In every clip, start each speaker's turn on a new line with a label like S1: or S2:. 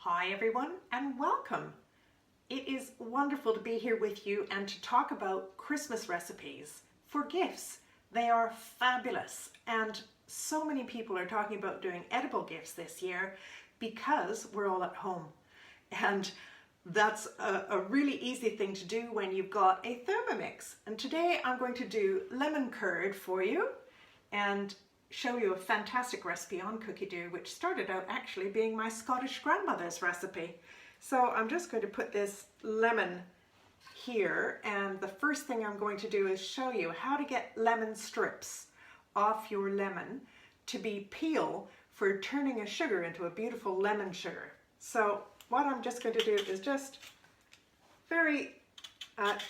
S1: Hi everyone and welcome. It is wonderful to be here with you and to talk about Christmas recipes for gifts. They are fabulous and so many people are talking about doing edible gifts this year because we're all at home. And that's a really easy thing to do when you've got a Thermomix. And today I'm going to do lemon curd for you and show you a fantastic recipe on cookie dough, which started out actually being my Scottish grandmother's recipe. So I'm just going to put this lemon here, and the first thing I'm going to do is show you how to get lemon strips off your lemon to be peel for turning a sugar into a beautiful lemon sugar. So what I'm just going to do is just very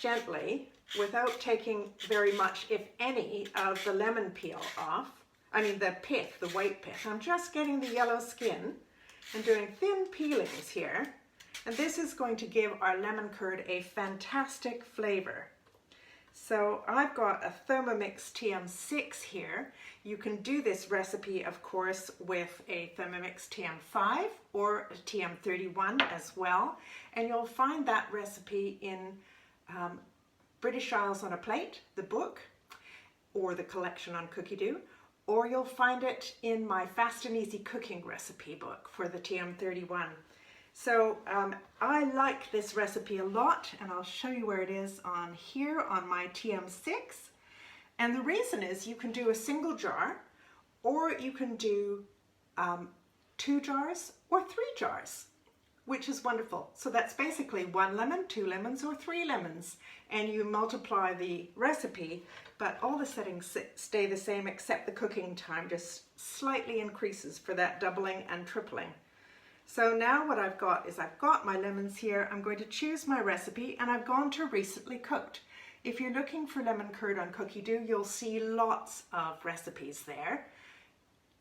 S1: gently, without taking very much, if any, of the lemon peel off, the pith, the white pith. I'm just getting the yellow skin and doing thin peelings here. And this is going to give our lemon curd a fantastic flavor. So I've got a Thermomix TM6 here. You can do this recipe, of course, with a Thermomix TM5 or a TM31 as well. And you'll find that recipe in British Isles on a Plate, the book, or the collection on cookie dough. Or you'll find it in my Fast and Easy Cooking recipe book for the TM31. So I like this recipe a lot, and I'll show you where it is on here on my TM6. And the reason is you can do a single jar, or you can do 2 jars or 3 jars, which is wonderful. So that's basically 1 lemon, 2 lemons, or 3 lemons, and you multiply the recipe, but all the settings stay the same except the cooking time just slightly increases for that doubling and tripling. So now what I've got is I've got my lemons here. I'm going to choose my recipe, and I've gone to recently cooked. If you're looking for lemon curd on cookie dough, you'll see lots of recipes there,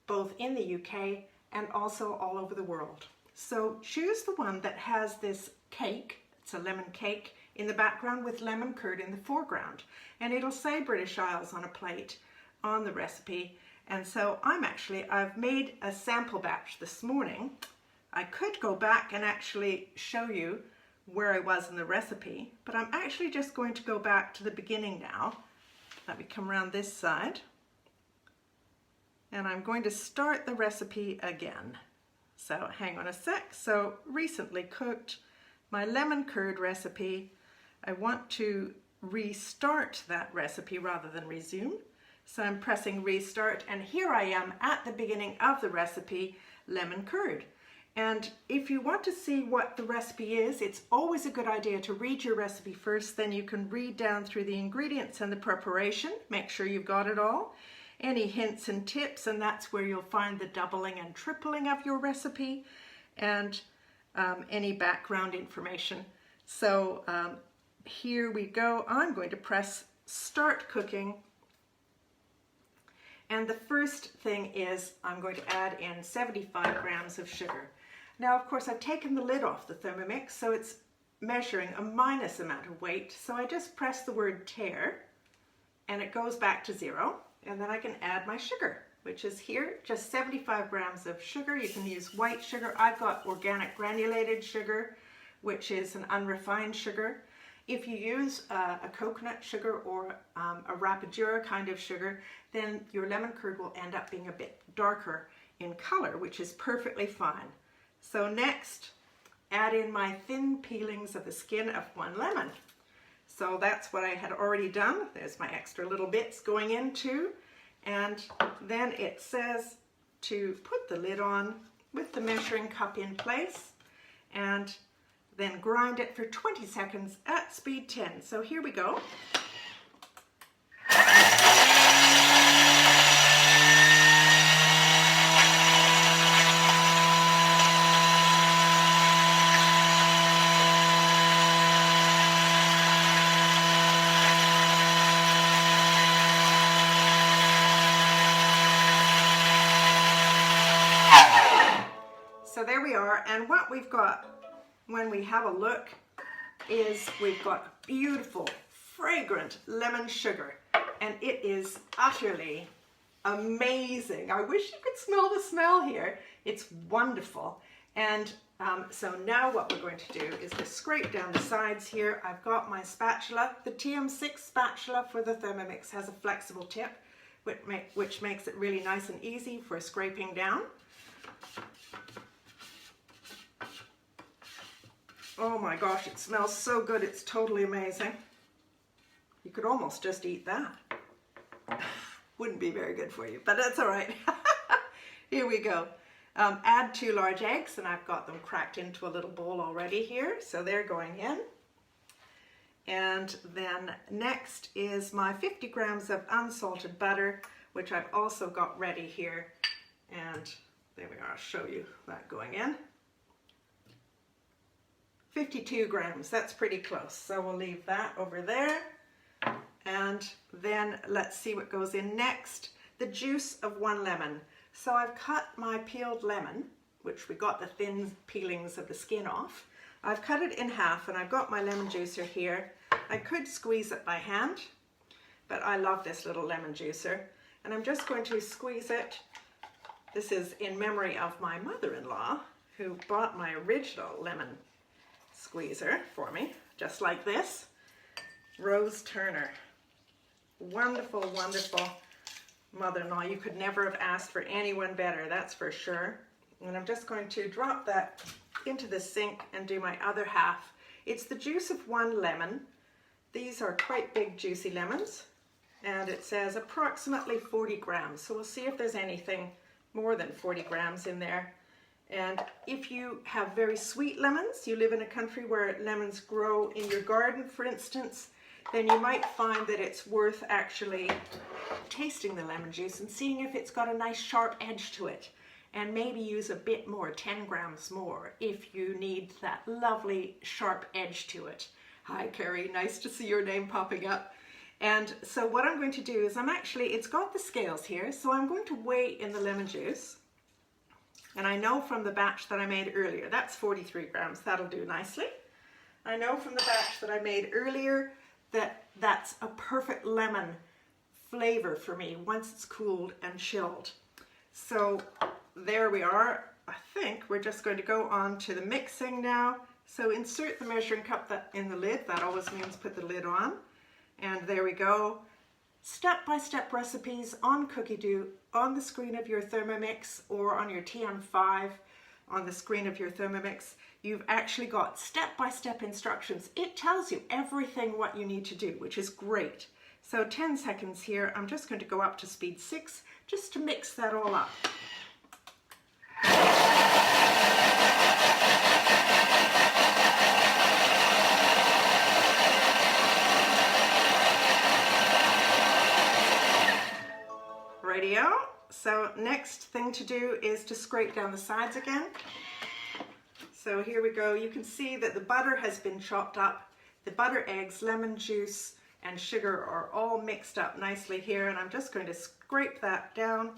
S1: both in the UK and also all over the world. So choose the one that has this cake, it's a lemon cake, in the background with lemon curd in the foreground. And it'll say British Isles on a Plate on the recipe. And so I've made a sample batch this morning. I could go back and actually show you where I was in the recipe, but I'm actually just going to go back to the beginning now. Let me come around this side. And I'm going to start the recipe again. So hang on a sec. So recently cooked, my lemon curd recipe. I want to restart that recipe rather than resume. So I'm pressing restart, and here I am at the beginning of the recipe, lemon curd. And if you want to see what the recipe is, it's always a good idea to read your recipe first, then you can read down through the ingredients and the preparation, make sure you've got it all. Any hints and tips, and that's where you'll find the doubling and tripling of your recipe, and any background information. So here we go. I'm going to press start cooking, and the first thing is I'm going to add in 75 grams of sugar. Now, of course, I've taken the lid off the Thermomix, so it's measuring a minus amount of weight. So I just press the word tare, and it goes back to 0. And then I can add my sugar, which is here, just 75 grams of sugar. You can use white sugar. I've got organic granulated sugar, which is an unrefined sugar. If you use a coconut sugar or a rapadura kind of sugar, then your lemon curd will end up being a bit darker in color, which is perfectly fine. So next, add in my thin peelings of the skin of 1 lemon. So that's what I had already done. There's my extra little bits going in too. And then it says to put the lid on with the measuring cup in place, and then grind it for 20 seconds at speed 10. So here we go. So there we are, and what we've got when we have a look is we've got beautiful, fragrant lemon sugar, and it is utterly amazing. I wish you could smell the smell here. It's wonderful. And so now what we're going to do is to scrape down the sides here. I've got my spatula. The TM6 spatula for the Thermomix has a flexible tip, which makes it really nice and easy for scraping down. Oh my gosh, it smells so good. It's totally amazing. You could almost just eat that. Wouldn't be very good for you, but that's all right. Here we go. Add 2 large eggs, and I've got them cracked into a little bowl already here, so they're going in. And then next is my 50 grams of unsalted butter, which I've also got ready here. And there we are, I'll show you that going in. 52 grams, that's pretty close. So we'll leave that over there. And then let's see what goes in next. The juice of 1 lemon. So I've cut my peeled lemon, which we got the thin peelings of the skin off. I've cut it in half, and I've got my lemon juicer here. I could squeeze it by hand, but I love this little lemon juicer. And I'm just going to squeeze it. This is in memory of my mother-in-law, who bought my original lemon squeezer for me, just like this. Rose Turner. Wonderful, wonderful mother-in-law. You could never have asked for anyone better, that's for sure. And I'm just going to drop that into the sink and do my other half. It's the juice of 1 lemon. These are quite big, juicy lemons, and it says approximately 40 grams. So we'll see if there's anything more than 40 grams in there. And if you have very sweet lemons, you live in a country where lemons grow in your garden, for instance, then you might find that it's worth actually tasting the lemon juice and seeing if it's got a nice sharp edge to it. And maybe use a bit more, 10 grams more, if you need that lovely sharp edge to it. Hi Carrie, nice to see your name popping up. And so what I'm going to do is it's got the scales here, so I'm going to weigh in the lemon juice. And I know from the batch that I made earlier, that's 43 grams, that'll do nicely. I know from the batch that I made earlier that that's a perfect lemon flavor for me once it's cooled and chilled. So there we are. I think we're just going to go on to the mixing now. So insert the measuring cup in the lid. That always means put the lid on. And there we go. Step-by-step recipes on cookie dough on the screen of your Thermomix or on your TM5 on the screen of your Thermomix. You've actually got step-by-step instructions. It tells you everything what you need to do, which is great. So 10 seconds here. I'm just going to go up to speed 6 just to mix that all up. Radio. So next thing to do is to scrape down the sides again. So here we go. You can see that the butter has been chopped up. The butter, eggs, lemon juice, and sugar are all mixed up nicely here, and I'm just going to scrape that down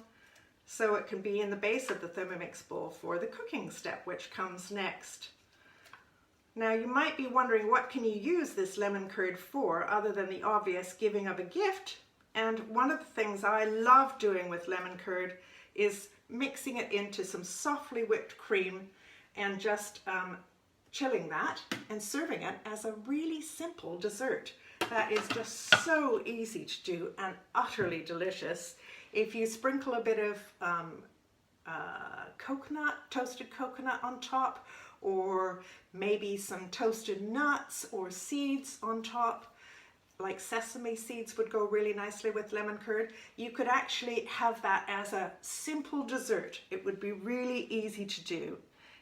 S1: so it can be in the base of the Thermomix bowl for the cooking step, which comes next. Now you might be wondering, what can you use this lemon curd for other than the obvious giving of a gift? And one of the things I love doing with lemon curd is mixing it into some softly whipped cream and just chilling that and serving it as a really simple dessert. That is just so easy to do and utterly delicious. If you sprinkle a bit of toasted coconut on top, or maybe some toasted nuts or seeds on top, like sesame seeds would go really nicely with lemon curd. You could actually have that as a simple dessert. It would be really easy to do.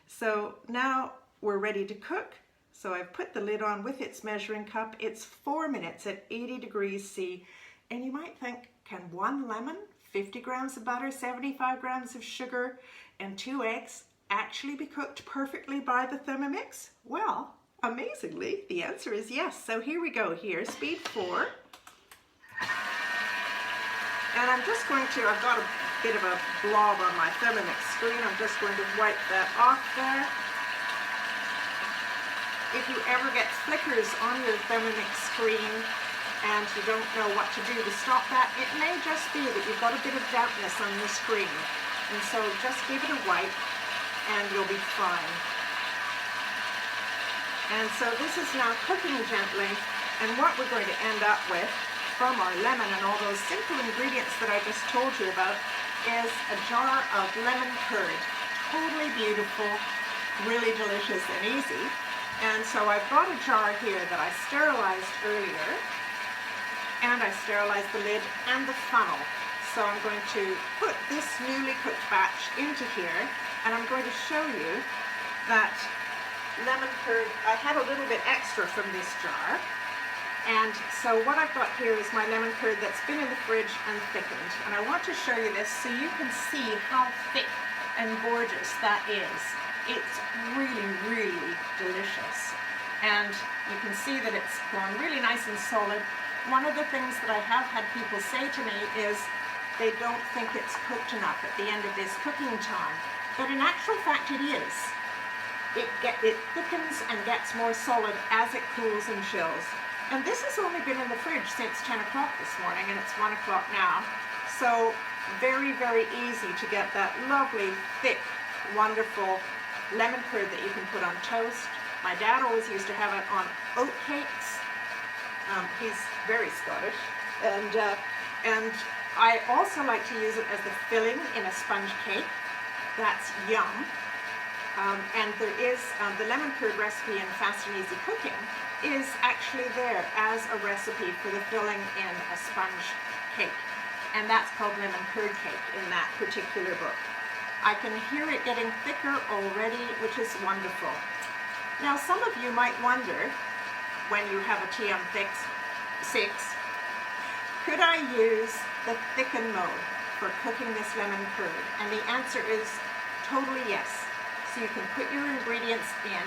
S1: So now we're ready to cook. So I've put the lid on with its measuring cup. It's 4 minutes at 80 degrees C. And you might think, can 1 lemon, 50 grams of butter, 75 grams of sugar, and 2 eggs actually be cooked perfectly by the Thermomix? Well, amazingly, the answer is yes. So here we go here, speed 4. And I'm just going to, I've got a bit of a blob on my Thermomix screen. I'm just going to wipe that off there. If you ever get flickers on your Thermomix screen and you don't know what to do to stop that, it may just be that you've got a bit of dampness on your screen. And so just give it a wipe. and you'll be fine. And so this is now cooking gently, and what we're going to end up with from our lemon and all those simple ingredients that I just told you about is a jar of lemon curd. Totally beautiful, really delicious and easy. And so I've got a jar here that I sterilized earlier, and I sterilized the lid and the funnel. So I'm going to put this newly cooked batch into here, and I'm going to show you that lemon curd. I had a little bit extra from this jar, and so what I've got here is my lemon curd that's been in the fridge and thickened, and I want to show you this so you can see how thick and gorgeous that is. It's really, really delicious, and you can see that it's gone really nice and solid. One of the things that I have had people say to me is they don't think it's cooked enough at the end of this cooking time, but in actual fact it is. It thickens and gets more solid as it cools and chills. And this has only been in the fridge since 10 o'clock this morning, and it's 1 o'clock now. So very, very easy to get that lovely, thick, wonderful lemon curd that you can put on toast. My dad always used to have it on oat cakes. He's very Scottish. And I also like to use it as the filling in a sponge cake. That's yum. And there is the lemon curd recipe in Fast and Easy Cooking is actually there as a recipe for the filling in a sponge cake. And that's called lemon curd cake in that particular book. I can hear it getting thicker already, which is wonderful. Now some of you might wonder, when you have a TM6, could I use the thicken mode for cooking this lemon curd? And the answer is totally yes. So you can put your ingredients in,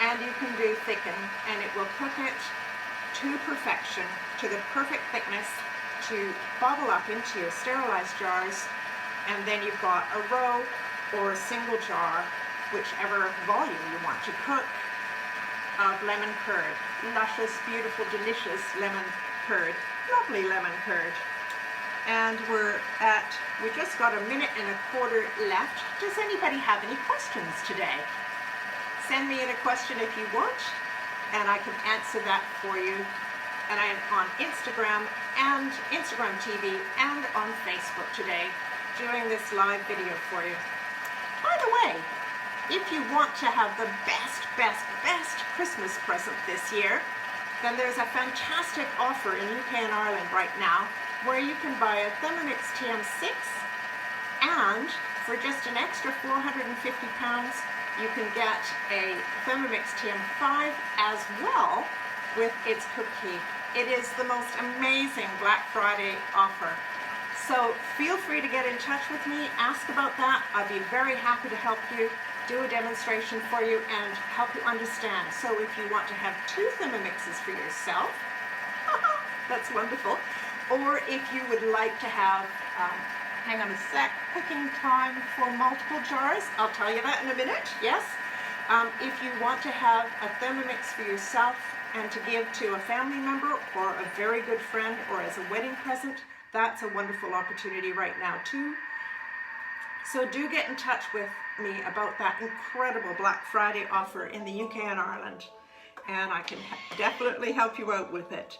S1: and you can do thicken, and it will cook it to perfection, to the perfect thickness, to bottle up into your sterilized jars, and then you've got a row or a single jar, whichever volume you want to cook, of lemon curd. Luscious, beautiful, delicious lemon curd. Lovely lemon curd. And we just got 1.25 minutes left. Does anybody have any questions today? Send me in a question if you want, and I can answer that for you. And I am on Instagram and Instagram TV and on Facebook today doing this live video for you. By the way, if you want to have the best Christmas present this year, then there's a fantastic offer in UK and Ireland right now where you can buy a Thermomix TM6, and for just an extra £450, you can get a Thermomix TM5 as well with its cookie. It is the most amazing Black Friday offer. So feel free to get in touch with me, ask about that. I'd be very happy to help you, do a demonstration for you, and help you understand. So if you want to have 2 Thermomixes for yourself, that's wonderful. Or if you would like to have, hang on a sec, cooking time for multiple jars, I'll tell you that in a minute, yes. If you want to have a Thermomix for yourself and to give to a family member or a very good friend or as a wedding present, that's a wonderful opportunity right now too. So do get in touch with me about that incredible Black Friday offer in the UK and Ireland, and I can definitely help you out with it.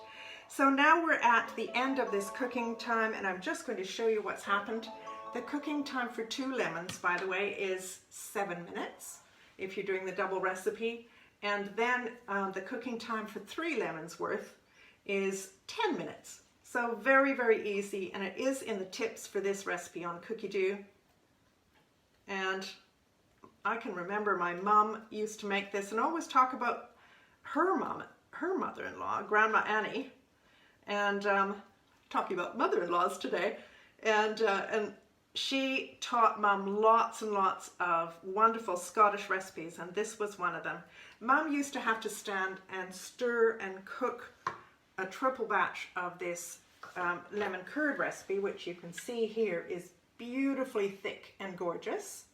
S1: So now we're at the end of this cooking time, and I'm just going to show you what's happened. The cooking time for 2 lemons, by the way, is 7 minutes if you're doing the double recipe. And then the cooking time for 3 lemons worth is 10 minutes. So very, very easy, and it is in the tips for this recipe on Cookie Doo. And I can remember my mum used to make this and always talk about her mother-in-law, Grandma Annie, and talking about mother-in-laws today, and she taught Mum lots and lots of wonderful Scottish recipes, and this was one of them. Mum used to have to stand and stir and cook a triple batch of this lemon curd recipe, which you can see here is beautifully thick and gorgeous.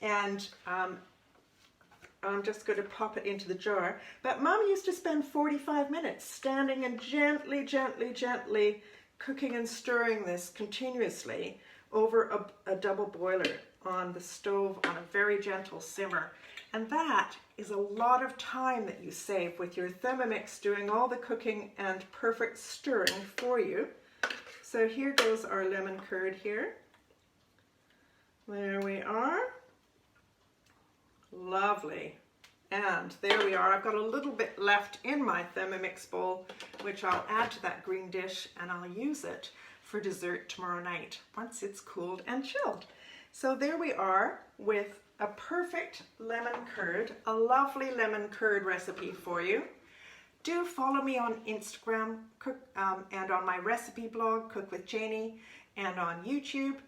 S1: And I'm just going to pop it into the jar. But Mum used to spend 45 minutes standing and gently cooking and stirring this continuously over a double boiler on the stove on a very gentle simmer. And that is a lot of time that you save with your Thermomix doing all the cooking and perfect stirring for you. So here goes our lemon curd here. There we are. Lovely. And there we are. I've got a little bit left in my Thermomix bowl, which I'll add to that green dish, and I'll use it for dessert tomorrow night once it's cooled and chilled. So there we are with a perfect lemon curd, a lovely lemon curd recipe for you. Do follow me on Instagram and on my recipe blog, Cook with Janie, and on YouTube,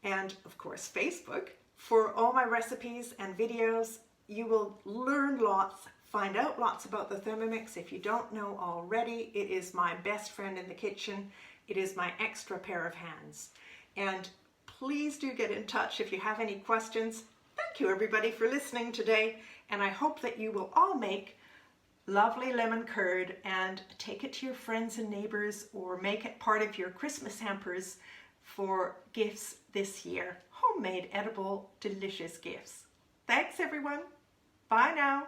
S1: and of course Facebook, for all my recipes and videos. You will learn lots, find out lots about the Thermomix. If you don't know already, it is my best friend in the kitchen. It is my extra pair of hands. And please do get in touch if you have any questions. Thank you everybody for listening today, and I hope that you will all make lovely lemon curd and take it to your friends and neighbors, or make it part of your Christmas hampers for gifts this year. Homemade, edible, delicious gifts. Thanks everyone. Bye now.